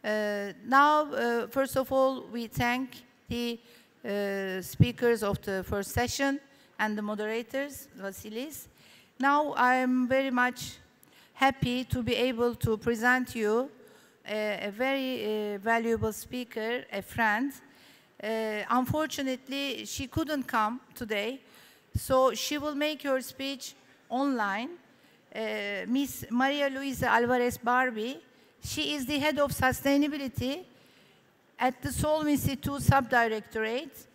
Now, first of all, we thank the speakers of the first session and the moderators, Vasilis. Now, I'm very much happy to be able to present you a very valuable speaker, a friend. Unfortunately, she couldn't come today, so she will make her speech online. Miss Maria Luisa Alvarez Barbie, she is the head of sustainability at the Solvency II Subdirectorate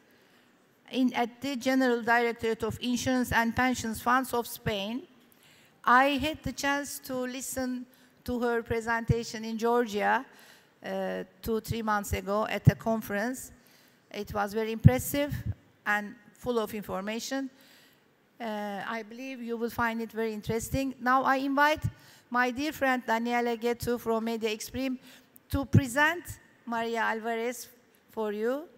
at the General Directorate of Insurance and Pensions Funds of Spain. I had the chance to listen to her presentation in Georgia 2-3 months ago at a conference. It was very impressive and full of information. I believe you will find it very interesting. Now I invite my dear friend Daniela Ghetu from Media Exprime to present Maria Alvarez for you,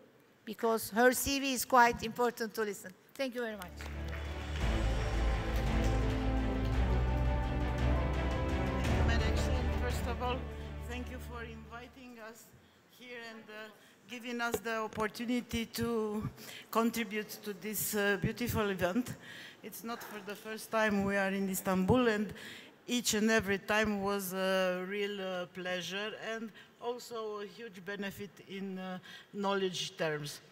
because her CV is quite important to listen. Thank you very much. First of all, thank you for inviting us here and giving us the opportunity to contribute to this beautiful event. It's not for the first time we are in Istanbul, and each and every time was a real pleasure and also a huge benefit in knowledge terms.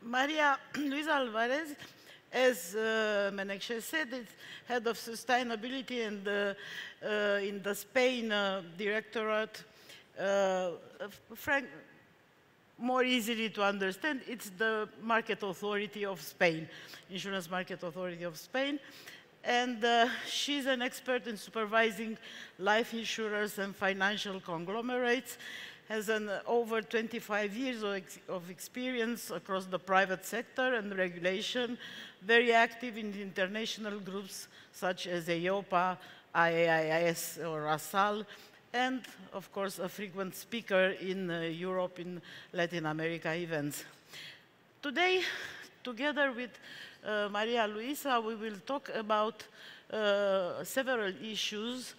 Maria Luisa Alvarez, as Menekşe said, is head of sustainability and in the Spain Directorate. More easily to understand, it's the Market Authority of Spain, Insurance Market Authority of Spain. And she's an expert in supervising life insurers and financial conglomerates, has over 25 years of experience across the private sector and regulation, very active in international groups such as EIOPA, IAIS or ASAL, and of course a frequent speaker in Europe, in Latin America events. Today, together with Maria Luisa, we will talk about several issues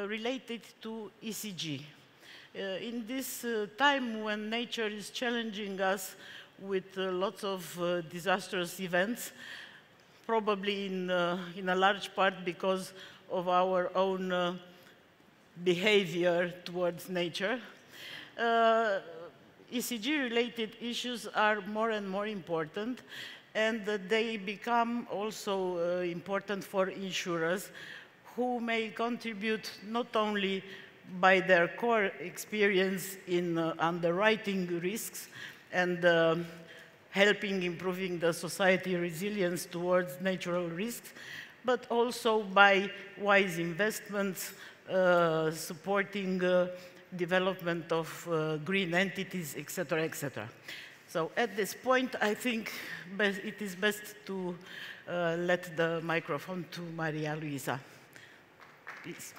related to ECG. In this time when nature is challenging us with lots of disastrous events, probably in a large part because of our own behavior towards nature, ECG-related issues are more and more important, and they become also important for insurers who may contribute not only by their core experience in underwriting risks and helping improving the society resilience towards natural risks, but also by wise investments, supporting development of green entities, etc., etc. So at this point, I think it is best to let the microphone to Maria Luisa. Please.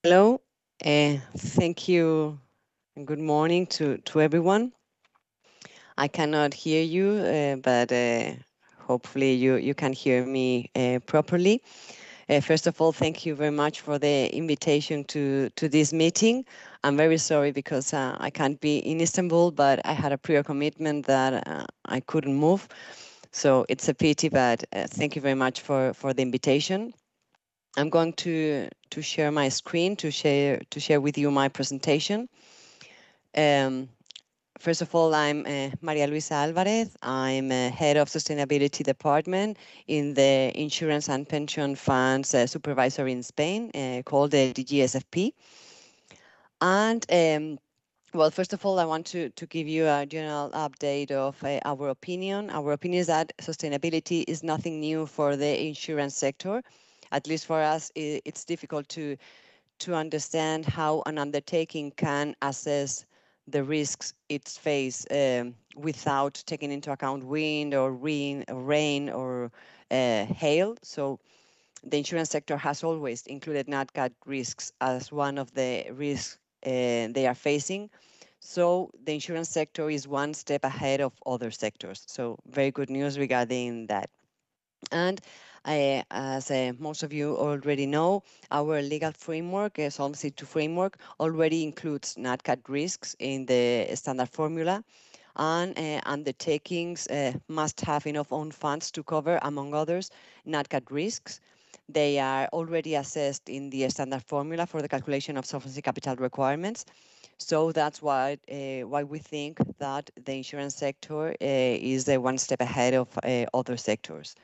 Hello, thank you, and good morning to everyone. I cannot hear you, but hopefully you can hear me properly. First of all, thank you very much for the invitation to this meeting. I'm very sorry because I can't be in Istanbul, but I had a prior commitment that I couldn't move. So it's a pity, but thank you very much for the invitation. I'm going to share my screen to share with you my presentation. First of all, I'm Maria Luisa Alvarez. I'm head of sustainability department in the Insurance and Pension Funds Supervisory in Spain, called the DGSFP. And well, first of all, I want to give you a general update of our opinion. Our opinion is that sustainability is nothing new for the insurance sector. At least for us, it's difficult to understand how an undertaking can assess the risks it's faced without taking into account wind or rain or hail. So the insurance sector has always included NatCat risks as one of the risks they are facing. So the insurance sector is one step ahead of other sectors. So very good news regarding that. And as most of you already know, our legal framework, Solvency II framework, already includes NatCat risks in the standard formula, and undertakings must have enough own funds to cover, among others, NatCat risks. They are already assessed in the standard formula for the calculation of solvency capital requirements. So that's why we think that the insurance sector is one step ahead of other sectors.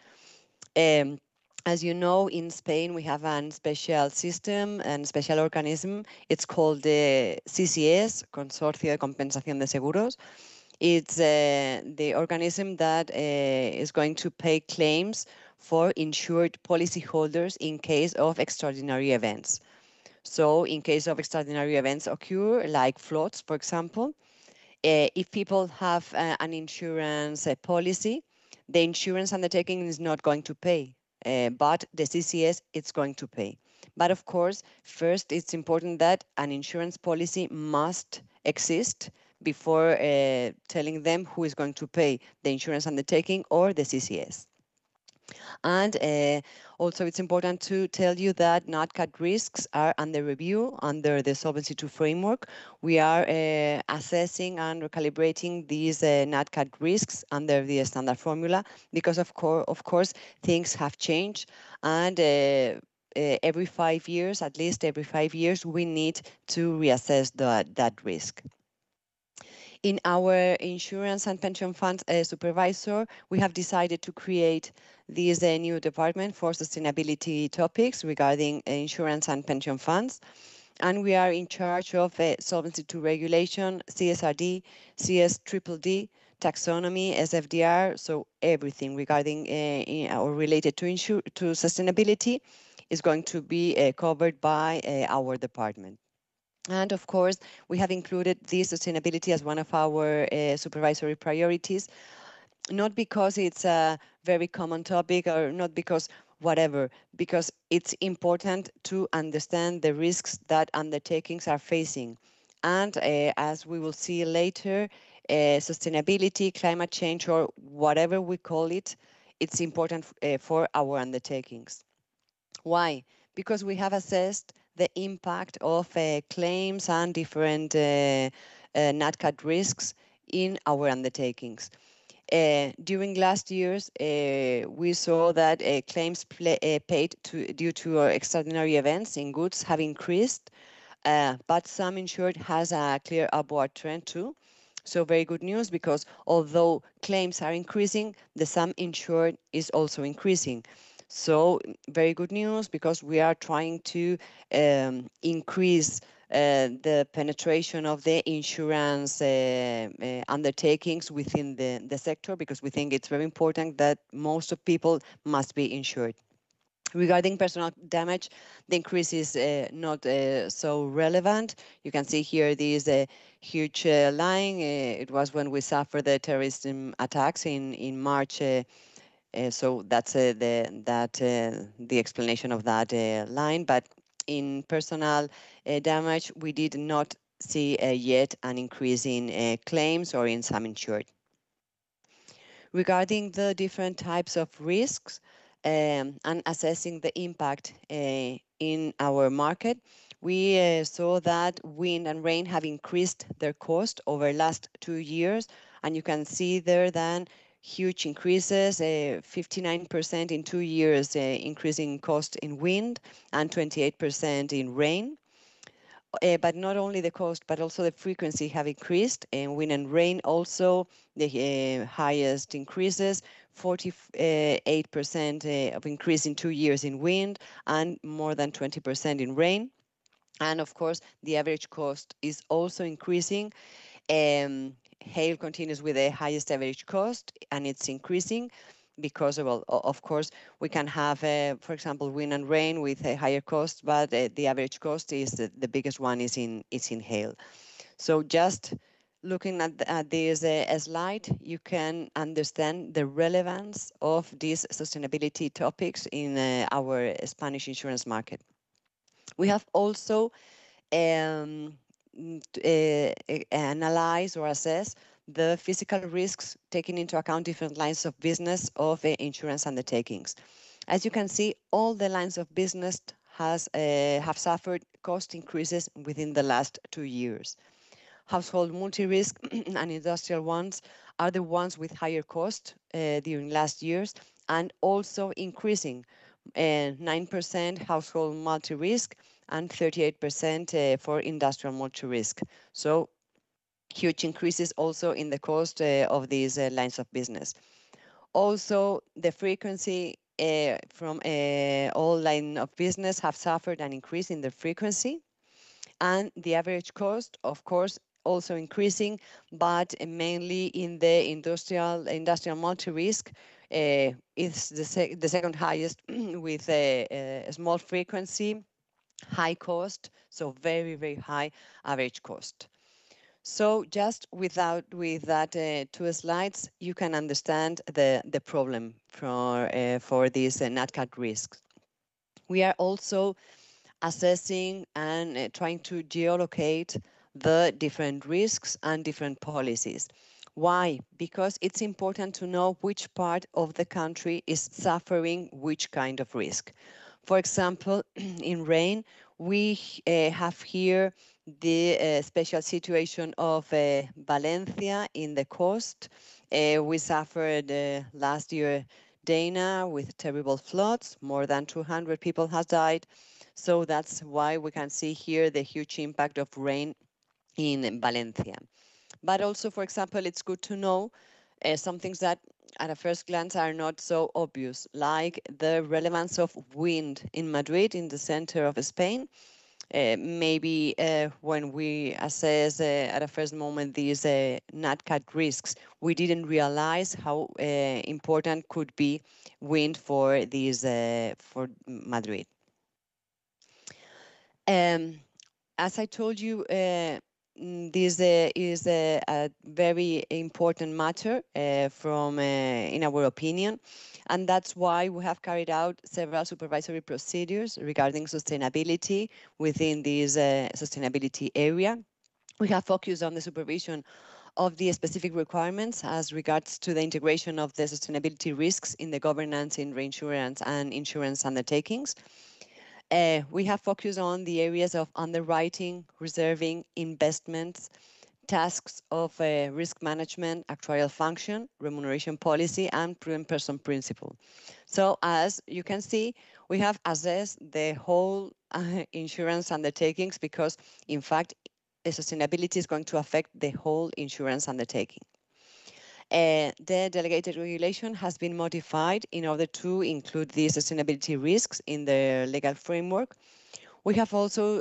As you know, in Spain, we have a special system and special organism. It's called the CCS, Consorcio de Compensación de Seguros. It's the organism that is going to pay claims for insured policyholders in case of extraordinary events. So in case of extraordinary events occur, like floods, for example, if people have an insurance policy, the insurance undertaking is not going to pay, but the CCS it's going to pay. But of course, first it's important that an insurance policy must exist before telling them who is going to pay, the insurance undertaking or the CCS. And also it's important to tell you that NatCat risks are under review under the Solvency II framework. We are assessing and recalibrating these NatCat risks under the standard formula because of course things have changed, and every 5 years, at least every 5 years, we need to reassess that risk. In our insurance and pension funds supervisor, we have decided to create this new department for sustainability topics regarding insurance and pension funds. And we are in charge of Solvency II regulation, CSRD, CSDDD, taxonomy, SFDR, so everything regarding or related to sustainability is going to be covered by our department. And of course, we have included this sustainability as one of our supervisory priorities, not because it's a very common topic or not because whatever, because it's important to understand the risks that undertakings are facing. And as we will see later, sustainability, climate change, or whatever we call it, it's important for our undertakings. Why? Because we have assessed the impact of claims and different NatCat risks in our undertakings. During last years, we saw that claims paid due to extraordinary events in goods have increased, but sum insured has a clear upward trend too. So very good news, because although claims are increasing, the sum insured is also increasing. So very good news, because we are trying to increase the penetration of the insurance undertakings within the sector, because we think it's very important that most of people must be insured. Regarding personal damage, the increase is not so relevant. You can see here this huge line. It was when we suffered the terrorism attacks in March. So that's the explanation of that line. But in personal damage, we did not see yet an increase in claims or in sum insured. Regarding the different types of risks and assessing the impact in our market, we saw that wind and rain have increased their cost over the last 2 years, and you can see there then huge increases, 59% in 2 years increasing cost in wind and 28% in rain. But not only the cost, but also the frequency have increased, and wind and rain also the highest increases, 48% of increase in 2 years in wind and more than 20% in rain. And of course, the average cost is also increasing. Hail continues with the highest average cost, and it's increasing because of course we can have, for example, wind and rain with a higher cost, but the average cost is the biggest one is in hail. So just looking at this slide, you can understand the relevance of these sustainability topics in our Spanish insurance market. We have also analyze or assess the physical risks, taking into account different lines of business of insurance undertakings. As you can see, all the lines of business have suffered cost increases within the last 2 years. Household multi-risk and industrial ones are the ones with higher cost during last years, and also increasing 9% household multi-risk and 38% for industrial multi-risk. So huge increases also in the cost of these lines of business. Also, the frequency from all line of business have suffered an increase in the frequency, and the average cost, of course, also increasing, but mainly in the industrial multi-risk. It's the second highest with a small frequency, high cost, so very, very high average cost. So just with that 2 slides, you can understand the problem for these nat cat risks. We are also assessing and trying to geolocate the different risks and different policies. Why? Because it's important to know which part of the country is suffering which kind of risk. For example, in rain, we have here the special situation of Valencia in the coast. We suffered last year Dana with terrible floods. More than 200 people has died. So that's why we can see here the huge impact of rain in Valencia. But also, for example, it's good to know some things that at a first glance are not so obvious, like the relevance of wind in Madrid, in the center of Spain. Maybe when we assess at a first moment these nat cat risks, we didn't realize how important could be wind for these for Madrid. As I told you, this is a very important matter in our opinion, and that's why we have carried out several supervisory procedures regarding sustainability within this sustainability area. We have focused on the supervision of the specific requirements as regards to the integration of the sustainability risks in the governance in reinsurance and insurance undertakings. We have focused on the areas of underwriting, reserving, investments, tasks of risk management, actuarial function, remuneration policy, and prudent person principle. So as you can see, we have assessed the whole insurance undertakings because, in fact, the sustainability is going to affect the whole insurance undertaking. The delegated regulation has been modified in order to include these sustainability risks in the legal framework. We have also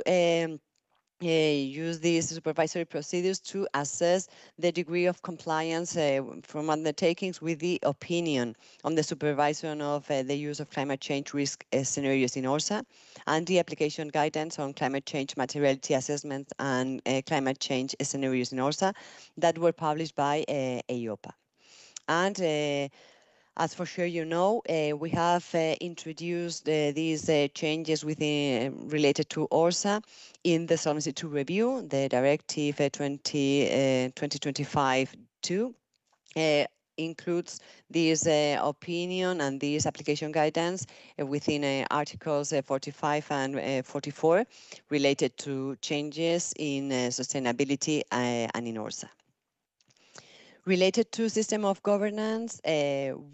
use these supervisory procedures to assess the degree of compliance from undertakings with the opinion on the supervision of the use of climate change risk scenarios in ORSA and the application guidance on climate change materiality assessments and climate change scenarios in ORSA that were published by EIOPA. And as for sure you know, we have introduced these changes related to ORSA in the Solvency II review, the Directive 2025-2. Includes this opinion and this application guidance within Articles 45 and 44 related to changes in sustainability and in ORSA. Related to system of governance,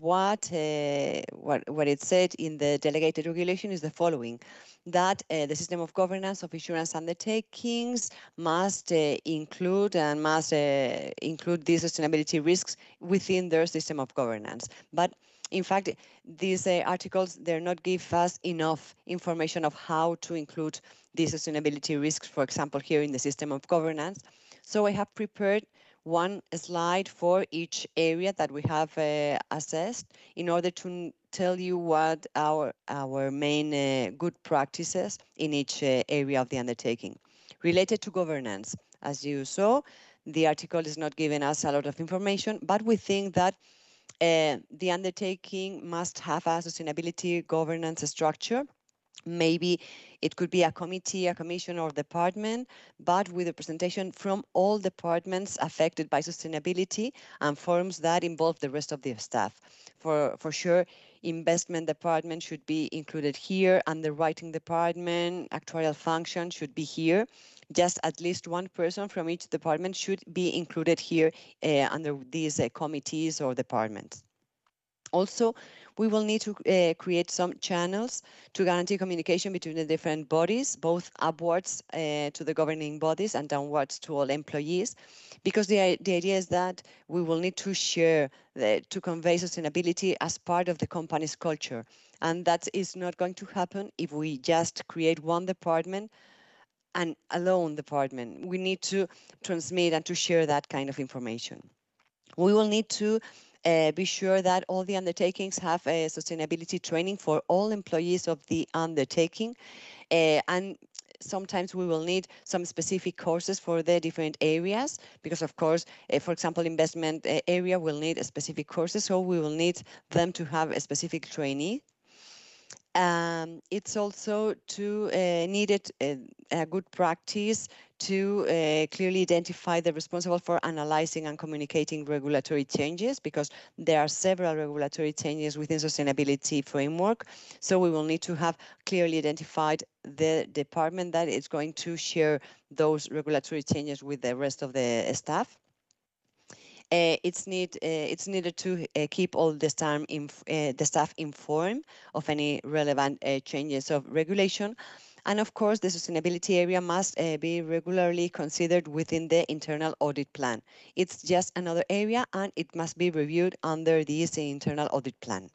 what it said in the delegated regulation is the following, that the system of governance of insurance undertakings must include these sustainability risks within their system of governance. But in fact, these articles, they're not give us enough information of how to include these sustainability risks, for example, here in the system of governance. So I have prepared one slide for each area that we have assessed in order to tell you what our main good practices in each area of the undertaking. Related to governance, as you saw, the article is not giving us a lot of information, but we think that the undertaking must have a sustainability governance structure Maybe it could be a committee, a commission, or department, but with representation from all departments affected by sustainability and forms that involve the rest of the staff. For sure, investment department should be included here, underwriting department, actuarial function should be here. Just at least one person from each department should be included here under these committees or departments. Also, we will need to create some channels to guarantee communication between the different bodies, both upwards to the governing bodies and downwards to all employees, because the idea is that we will need to share, to convey sustainability as part of the company's culture. And that is not going to happen if we just create one department and alone department. We need to transmit and to share that kind of information. We will need to be sure that all the undertakings have sustainability training for all employees of the undertaking. And sometimes we will need some specific courses for the different areas, because of course, for example, investment area will need specific courses, so we will need them to have a specific trainee. It's also needed a good practice to clearly identify the responsible for analyzing and communicating regulatory changes, because there are several regulatory changes within sustainability framework. So we will need to have clearly identified the department that is going to share those regulatory changes with the rest of the staff. It's needed to keep all the staff informed of any relevant changes of regulation. And of course, the sustainability area must be regularly considered within the internal audit plan. It's just another area, and it must be reviewed under this internal audit plan.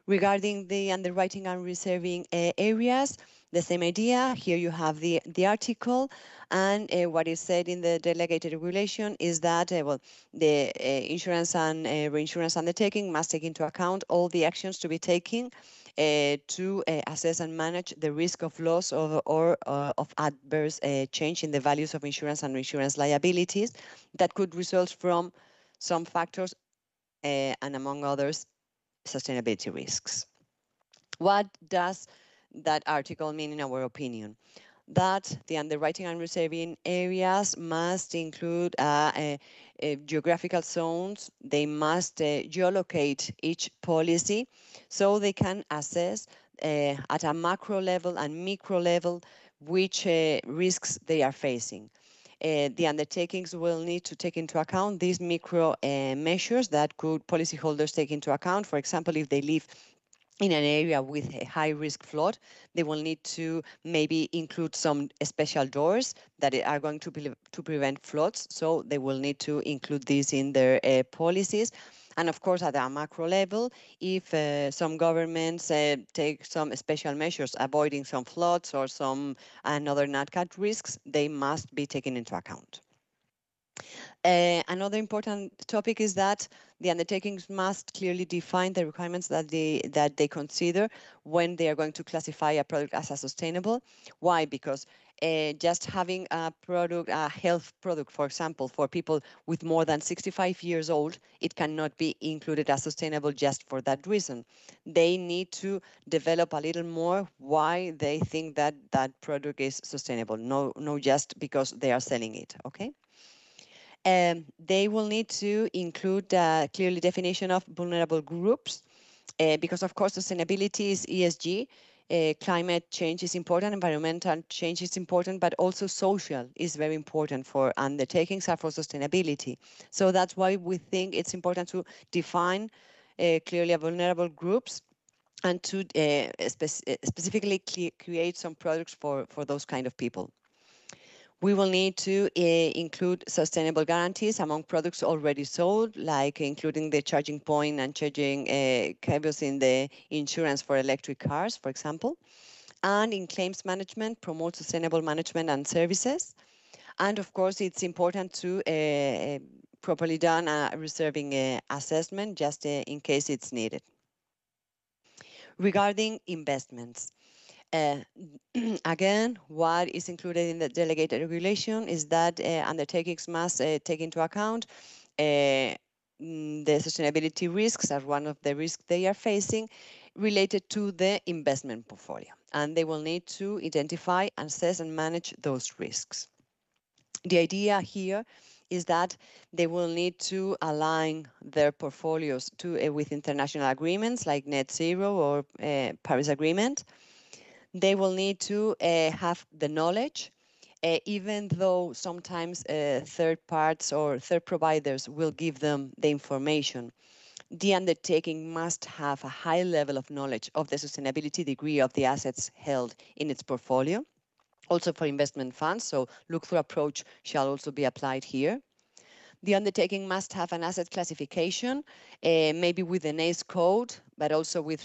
Regarding the underwriting and reserving areas, the same idea. Here you have the article, and what is said in the delegated regulation is that well, the insurance and reinsurance undertaking must take into account all the actions to be taken to assess and manage the risk of loss or of adverse change in the values of insurance and reinsurance liabilities that could result from some factors, and among others, sustainability risks. What does that article mean in our opinion? That the underwriting and reserving areas must include geographical zones. They must geolocate each policy so they can assess at a macro level and micro level which risks they are facing. The undertakings will need to take into account these micro measures that could policyholders take into account. For example, if they live in an area with a high risk flood, they will need to maybe include some special doors that are going to prevent floods. So they will need to include these in their policies. And of course, at a macro level, if some governments take some special measures avoiding some floods or some another NatCat risks, they must be taken into account. Another important topic is that the undertakings must clearly define the requirements that they consider when they are going to classify a product as a sustainable. Why? Because just having a product, a health product, for example, for people with more than 65 years old, it cannot be included as sustainable just for that reason. They need to develop a little more why they think that that product is sustainable, no just because they are selling it, okay? They will need to include a clearly definition of vulnerable groups, because of course sustainability is ESG. Climate change is important, environmental change is important, but also social is very important for undertakings and for sustainability. So that's why we think it's important to define clearly vulnerable groups and to specifically create some products for those kind of people. We will need to include sustainable guarantees among products already sold, like including the charging point and charging cables in the insurance for electric cars, for example. And in claims management, promote sustainable management and services. And of course, it's important to properly done a reserving assessment just in case it's needed. Regarding investments. Again, what is included in the delegated regulation is that undertakings must take into account the sustainability risks as one of the risks they are facing, related to the investment portfolio. And they will need to identify, assess, and manage those risks. The idea here is that they will need to align their portfolios to with international agreements like net zero or Paris Agreement. They will need to have the knowledge, even though sometimes third parts or third providers will give them the information. The undertaking must have a high level of knowledge of the sustainability degree of the assets held in its portfolio, also for investment funds, so look-through approach shall also be applied here. The undertaking must have an asset classification, maybe with an ACE code, but also with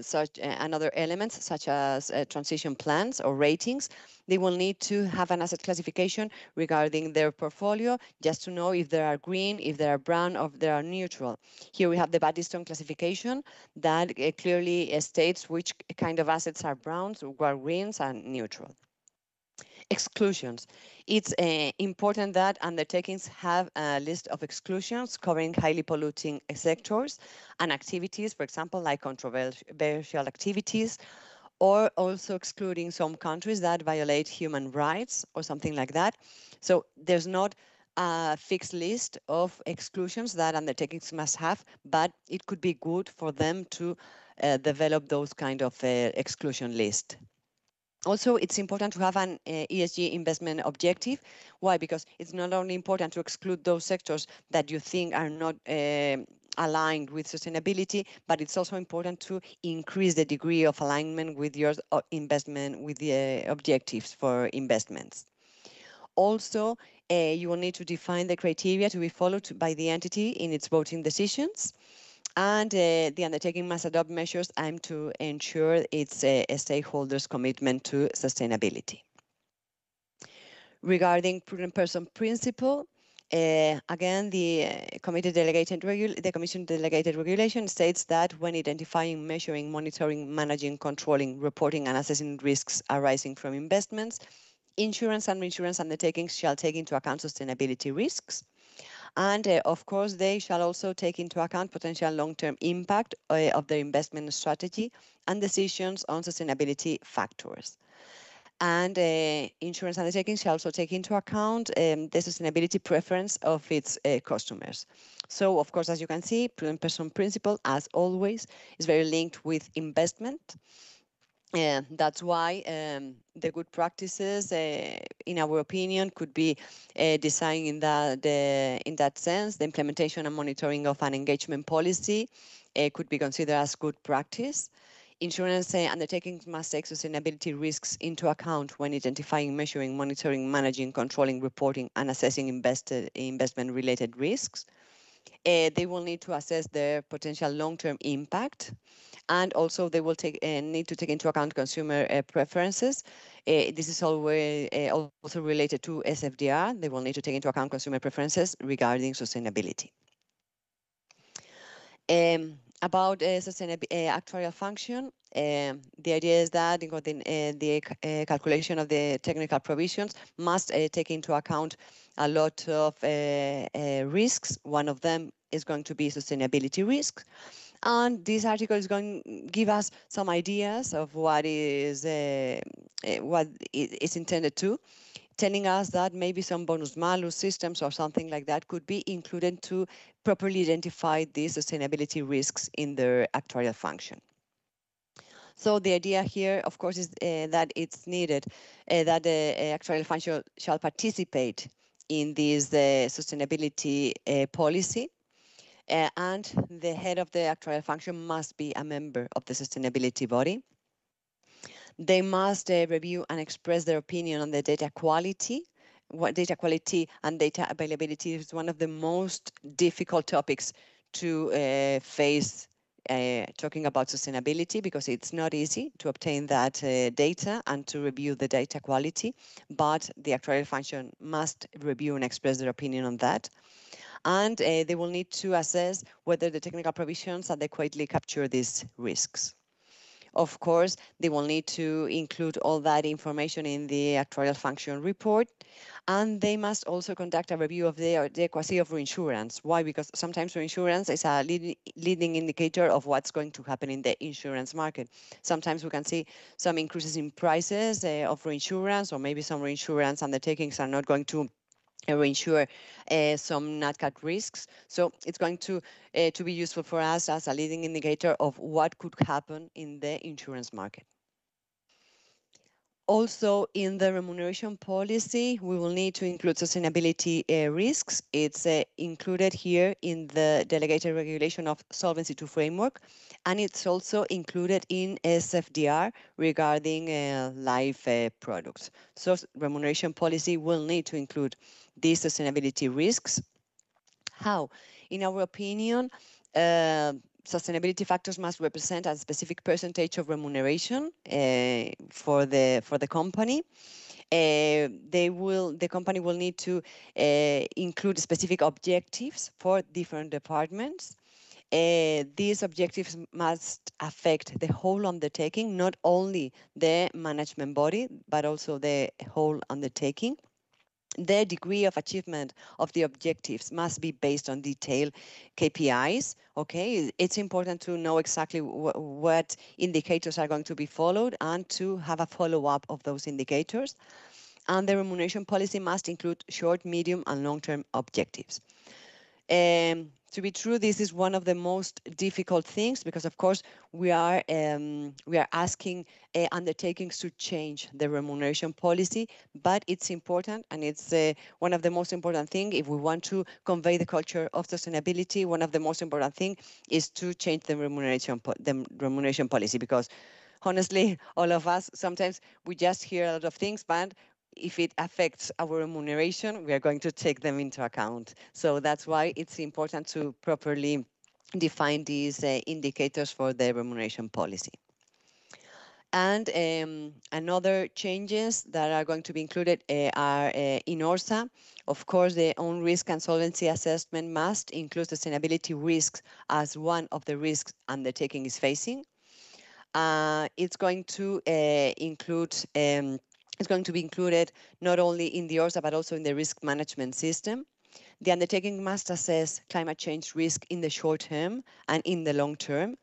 such and other elements such as transition plans or ratings. They will need to have an asset classification regarding their portfolio, just to know if they are green, if they are brown, or if they are neutral. Here we have the Baddistone classification that clearly states which kind of assets are browns, or greens, and neutral. Exclusions. It's important that undertakings have a list of exclusions covering highly polluting sectors and activities, for example, like controversial activities, or also excluding some countries that violate human rights or something like that. So there's not a fixed list of exclusions that undertakings must have, but it could be good for them to develop those kind of exclusion list. Also, it's important to have an ESG investment objective. Why? Because it's not only important to exclude those sectors that you think are not aligned with sustainability, but it's also important to increase the degree of alignment with your investment, with the objectives for investments. Also, you will need to define the criteria to be followed by the entity in its voting decisions. And the undertaking must adopt measures aimed to ensure its stakeholders' commitment to sustainability. Regarding prudent person principle, again, the Commission delegated regulation states that when identifying, measuring, monitoring, managing, controlling, reporting, and assessing risks arising from investments, insurance and reinsurance undertakings shall take into account sustainability risks. And of course, they shall also take into account potential long-term impact of their investment strategy and decisions on sustainability factors. And insurance undertakings shall also take into account the sustainability preference of its customers. So, of course, as you can see, prudent person principle, as always, is very linked with investment. That's why the good practices, in our opinion, could be designed in that sense. The implementation and monitoring of an engagement policy could be considered as good practice. Insurance undertakings must take sustainability risks into account when identifying, measuring, monitoring, managing, controlling, reporting, and assessing investment-related risks. They will need to assess their potential long-term impact. And also they will need to take into account consumer preferences. This is always also related to SFDR. They will need to take into account consumer preferences regarding sustainability. About actuarial function, the idea is that the calculation of the technical provisions must take into account a lot of risks. One of them is going to be sustainability risks. And this article is going to give us some ideas of what is intended to, telling us that maybe some bonus-malus systems or something like that could be included to properly identify these sustainability risks in their actuarial function. So the idea here, of course, is that it's needed that the actuarial function shall participate in this sustainability policy. And the head of the actuarial function must be a member of the sustainability body. They must review and express their opinion on the data quality. Data quality and data availability is one of the most difficult topics to face talking about sustainability, because it's not easy to obtain that data and to review the data quality, but the actuarial function must review and express their opinion on that. And they will need to assess whether the technical provisions adequately capture these risks. Of course, they will need to include all that information in the actuarial function report, and they must also conduct a review of the adequacy of reinsurance. Why? Because sometimes reinsurance is a leading indicator of what's going to happen in the insurance market. Sometimes we can see some increases in prices of reinsurance, or maybe some reinsurance undertakings are not going to reinsure some NatCat risks. So it's going to be useful for us as a leading indicator of what could happen in the insurance market. Also, in the remuneration policy, we will need to include sustainability risks. It's included here in the delegated regulation of Solvency II framework, and it's also included in SFDR regarding life products. So remuneration policy will need to include these sustainability risks. How? In our opinion, sustainability factors must represent a specific percentage of remuneration for the company. The company will need to include specific objectives for different departments. These objectives must affect the whole undertaking, not only the management body, but also the whole undertaking. The degree of achievement of the objectives must be based on detailed KPIs. Okay, it's important to know exactly what indicators are going to be followed and to have a follow-up of those indicators. And the remuneration policy must include short, medium, and long-term objectives. To be true, this is one of the most difficult things because, of course, we are asking undertakings to change the remuneration policy, but it's important, and it's one of the most important things if we want to convey the culture of sustainability. One of the most important things is to change the remuneration policy, because honestly, all of us sometimes we just hear a lot of things, but if it affects our remuneration, we are going to take them into account. So that's why it's important to properly define these indicators for the remuneration policy. And another changes that are going to be included are in ORSA. Of course, the own risk and solvency assessment must include sustainability risks as one of the risks undertaking is facing. It's going to include it's going to be included not only in the ORSA, but also in the risk management system. The undertaking must assess climate change risk in the short term and in the long term.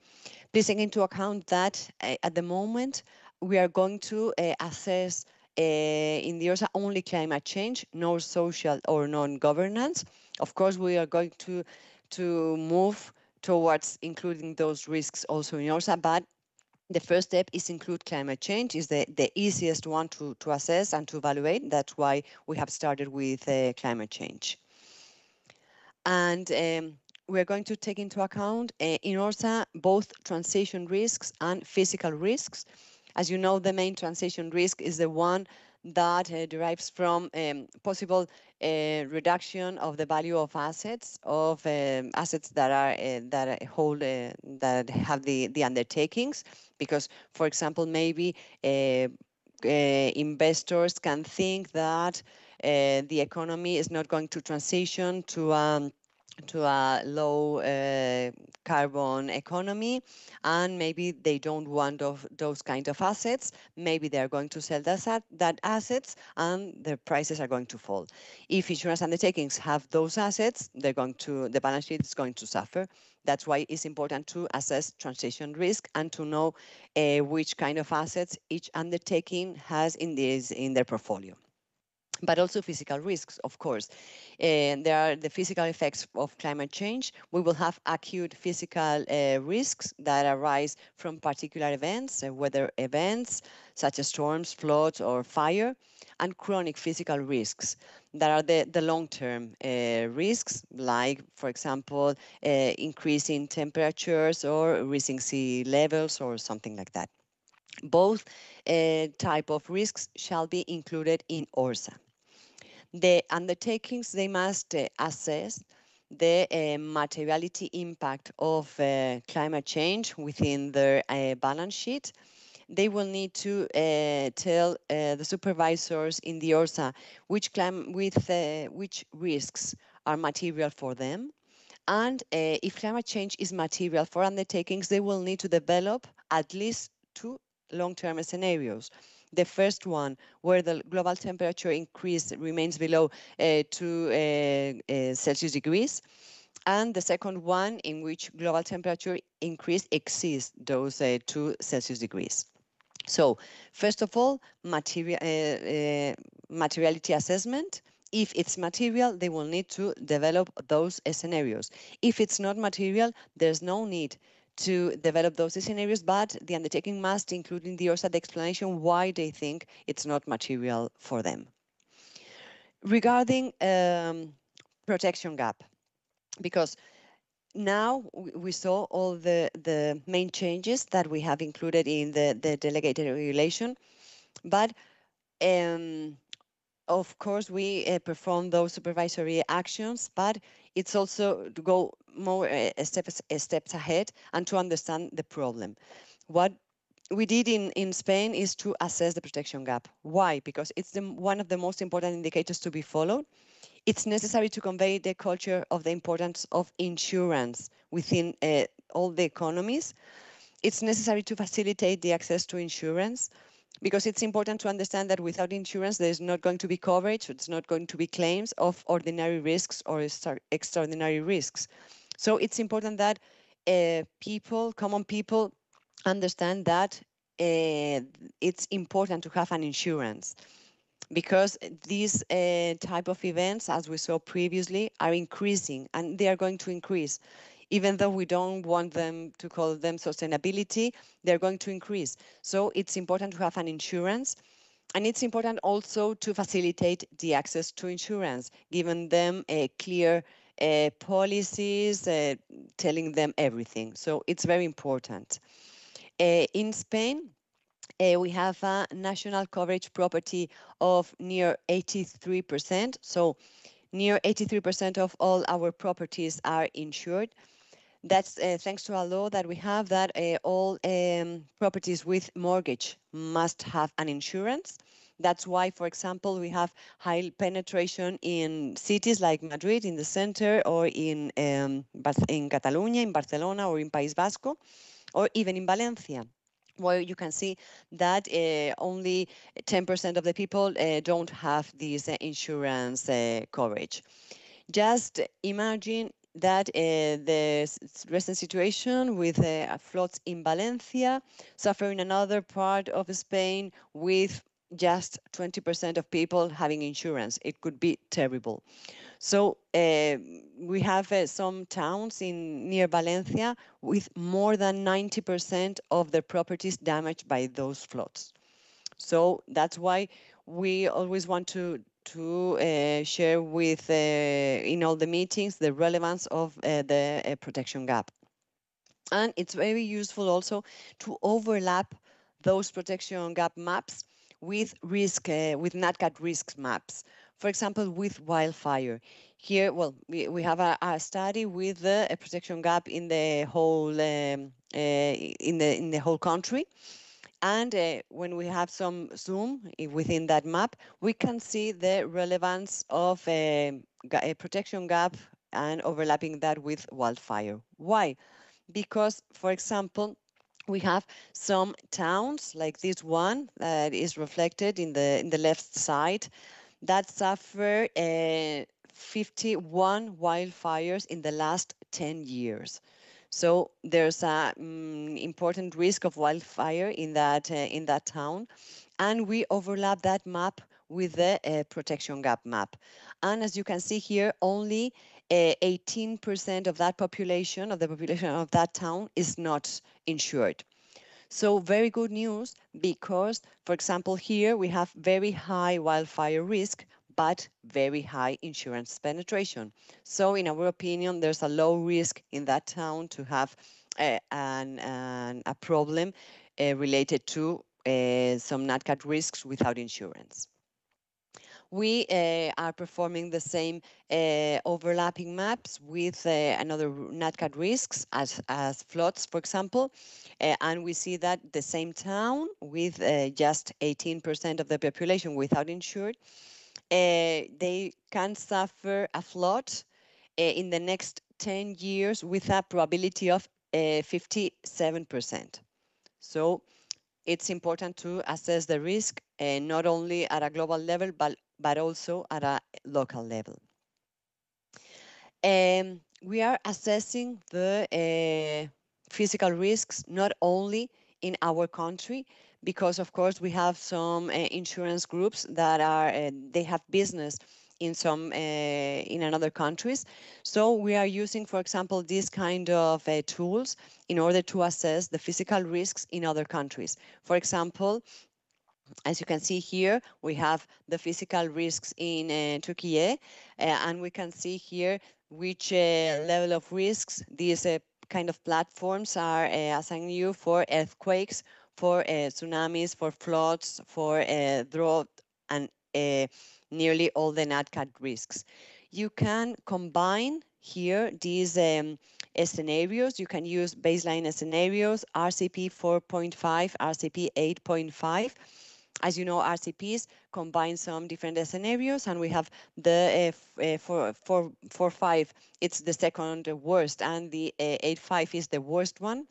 Please take into account that at the moment, we are going to assess in the ORSA only climate change, no social or non-governance. Of course, we are going to move towards including those risks also in ORSA, but the first step is include climate change, is the easiest one to assess and to evaluate. That's why we have started with climate change. And we're going to take into account in ORSA both transition risks and physical risks. As you know, the main transition risk is the one that derives from possible reduction of the value of assets that are that hold that have the undertakings, because, for example, maybe investors can think that the economy is not going to transition to a low carbon economy, and maybe they don't want those kind of assets. Maybe they're going to sell that assets and the prices are going to fall. If insurance undertakings have those assets, the balance sheet is going to suffer. That's why it's important to assess transition risk and to know which kind of assets each undertaking has in their portfolio. But also physical risks, of course. There are the physical effects of climate change. We will have acute physical risks that arise from particular events, weather events, such as storms, floods, or fire, and chronic physical risks that are the long-term risks, like, for example, increasing temperatures or rising sea levels or something like that. Both type of risks shall be included in ORSA. The undertakings, they must assess the materiality impact of climate change within their balance sheet. They will need to tell the supervisors in the ORSA which risks are material for them. And if climate change is material for undertakings, they will need to develop at least two long-term scenarios. The first one, where the global temperature increase remains below 2 Celsius degrees, and the second one in which global temperature increase exceeds those 2 Celsius degrees. So first of all, materiality assessment. If it's material, they will need to develop those scenarios. If it's not material, there's no need to develop those scenarios, but the undertaking must include in the ORSA the explanation why they think it's not material for them. Regarding protection gap, because now we saw all the main changes that we have included in the delegated regulation, but of course we perform those supervisory actions, but it's also to go more steps ahead and to understand the problem. What we did in Spain is to assess the protection gap. Why? Because it's one of the most important indicators to be followed. It's necessary to convey the culture of the importance of insurance within all the economies. It's necessary to facilitate the access to insurance, because it's important to understand that without insurance, there's not going to be coverage, it's not going to be claims of ordinary risks or extraordinary risks. So it's important that common people, understand that it's important to have an insurance, because these type of events, as we saw previously, are increasing, and they are going to increase. Even though we don't want them to call them sustainability, they're going to increase. So it's important to have an insurance, and it's important also to facilitate the access to insurance, giving them clear policies, telling them everything. So it's very important. In Spain, we have a national coverage property of near 83%. So near 83% of all our properties are insured. That's thanks to a law that we have that all properties with mortgage must have an insurance. That's why, for example, we have high penetration in cities like Madrid in the center, or in Catalonia, in Barcelona, or in País Vasco, or even in Valencia, where you can see that only 10% of the people don't have this insurance coverage. Just imagine that the recent situation with floods in Valencia, suffering another part of Spain with just 20% of people having insurance. It could be terrible. So we have some towns near Valencia with more than 90% of their properties damaged by those floods. So that's why we always want to share with in all the meetings the relevance of the protection gap. And it's very useful also to overlap those protection gap maps with NatCat risks maps. For example, with wildfire. Here, well, we have a study with the protection gap in the whole in the whole country. And when we have some zoom within that map, we can see the relevance of a protection gap and overlapping that with wildfire. Why? Because, for example, we have some towns like this one that is reflected in the left side that suffer 51 wildfires in the last 10 years. So there's a important risk of wildfire in that town, and we overlap that map with the protection gap map. And as you can see here, only 18% of that population, of the population of that town, is not insured. So very good news, because, for example, here we have very high wildfire risk, but very high insurance penetration. So in our opinion, there's a low risk in that town to have a problem related to some NatCat risks without insurance. We are performing the same overlapping maps with another NatCat risks as floods, for example, and we see that the same town with just 18% of the population without insured, they can suffer a flood in the next 10 years with a probability of 57%. So it's important to assess the risk not only at a global level, but also at a local level. We are assessing the physical risks not only in our country, because of course we have some insurance groups that are they have business in some in another countries. So we are using, for example, these kind of tools in order to assess the physical risks in other countries. For example, as you can see here, we have the physical risks in Turkey, and we can see here which level of risks these kind of platforms are assigning you for earthquakes, for tsunamis, for floods, for drought, and nearly all the NatCat risks. You can combine here these scenarios. You can use baseline scenarios, RCP 4.5, RCP 8.5. As you know, RCPs combine some different scenarios, and we have the 4.5, it's the second worst, and the 8.5 is the worst one.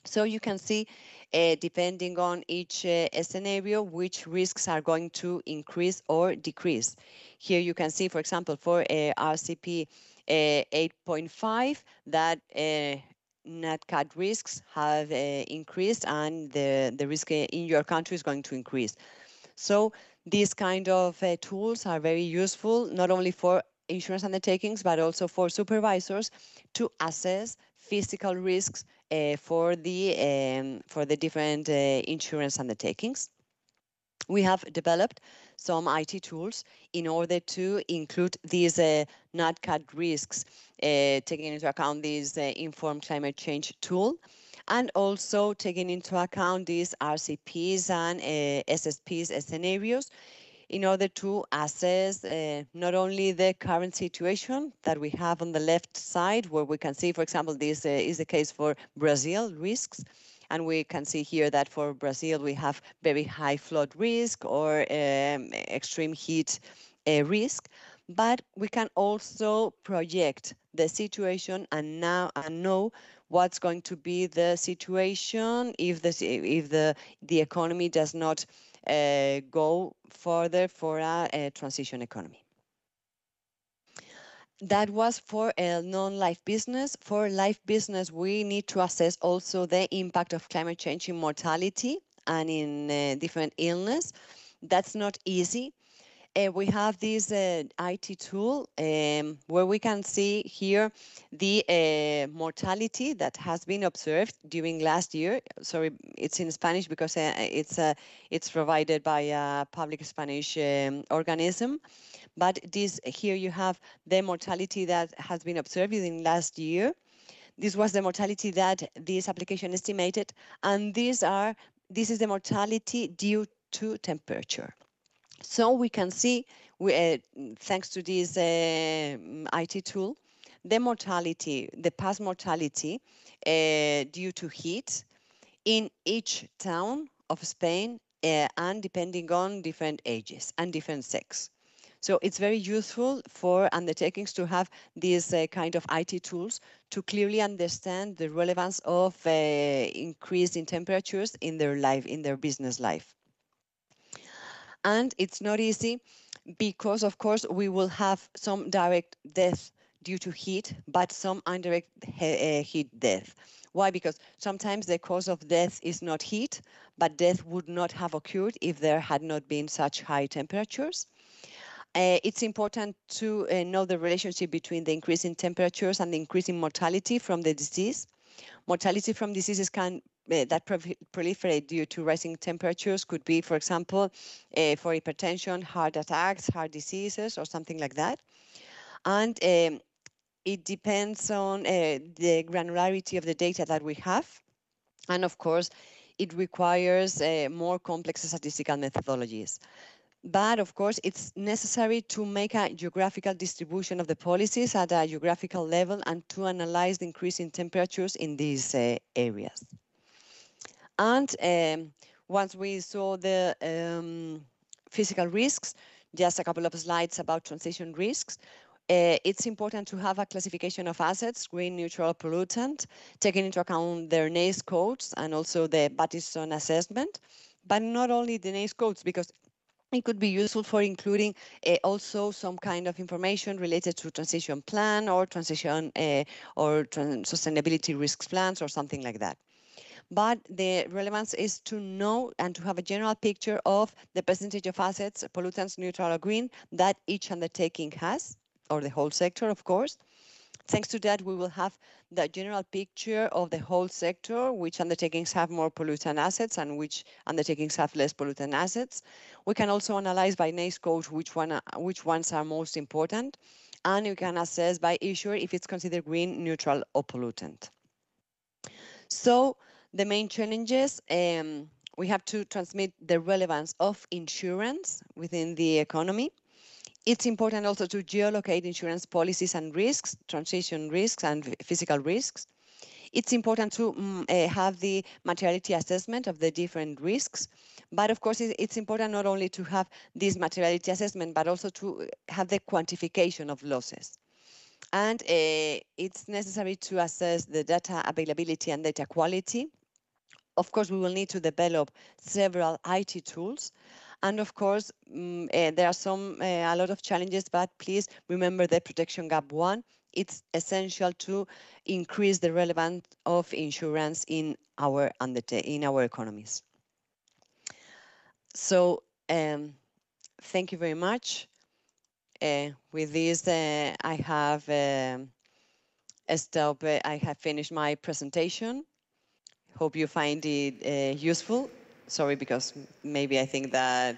So you can see, depending on each scenario, which risks are going to increase or decrease. Here you can see, for example, for RCP 8.5, that NatCat risks have increased, and the risk in your country is going to increase. So these kind of tools are very useful, not only for insurance undertakings, but also for supervisors to assess physical risks for the different insurance undertakings. We have developed some IT tools in order to include these NatCat risks, taking into account this informed climate change tool, and also taking into account these RCPs and SSPs scenarios in order to assess not only the current situation that we have on the left side, where we can see, for example, this is the case for Brazil risks. And we can see here that for Brazil, we have very high flood risk or extreme heat risk. But we can also project the situation and know what's going to be the situation if the economy does not go further for a transition economy. That was for a non-life business. For life business, we need to assess also the impact of climate change in mortality and in different illness. That's not easy. We have this IT tool where we can see here the mortality that has been observed during last year. Sorry, it's in Spanish because it's provided by a public Spanish organism. But this here you have the mortality that has been observed in last year. This was the mortality that this application estimated, and this is the mortality due to temperature. So we can see, thanks to this IT tool, the past mortality due to heat in each town of Spain, and depending on different ages and different sex. So it's very useful for undertakings to have these kind of IT tools to clearly understand the relevance of increase in temperatures in their life, in their business life. And it's not easy because, of course, we will have some direct death due to heat, but some indirect heat death. Why? Because sometimes the cause of death is not heat, but death would not have occurred if there had not been such high temperatures. It's important to know the relationship between the increase in temperatures and the increase in mortality from the disease. Mortality from diseases that proliferate due to rising temperatures could be, for example, for hypertension, heart attacks, heart diseases, or something like that. And it depends on the granularity of the data that we have. And of course, it requires more complex statistical methodologies. But of course, it's necessary to make a geographical distribution of the policies at a geographical level and to analyze the increase in temperatures in these areas. And once we saw the physical risks, just a couple of slides about transition risks. it's important to have a classification of assets, green, neutral, pollutant, taking into account their NACE codes and also the Battison assessment, but not only the NACE codes, because it could be useful for including also some kind of information related to transition plan or transition or sustainability risks plans or something like that. But the relevance is to know and to have a general picture of the percentage of assets, pollutants, neutral or green, that each undertaking has, or the whole sector, of course. Thanks to that, we will have the general picture of the whole sector, which undertakings have more pollutant assets and which undertakings have less pollutant assets. We can also analyze by NACE code which ones are most important, and you can assess by issuer if it's considered green, neutral, or pollutant. So the main challenges, we have to transmit the relevance of insurance within the economy. It's important also to geolocate insurance policies and risks, transition risks and physical risks. It's important to have the materiality assessment of the different risks. But of course, it's important not only to have this materiality assessment, but also to have the quantification of losses. And it's necessary to assess the data availability and data quality. Of course, we will need to develop several IT tools. And of course, there are a lot of challenges, but please remember the protection gap 1. It's essential to increase the relevance of insurance in our economies. So thank you very much. With this, I have I have finished my presentation. Hope you find it useful. Sorry, because maybe I think that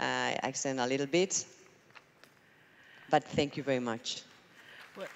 I extend a little bit, but thank you very much. Well,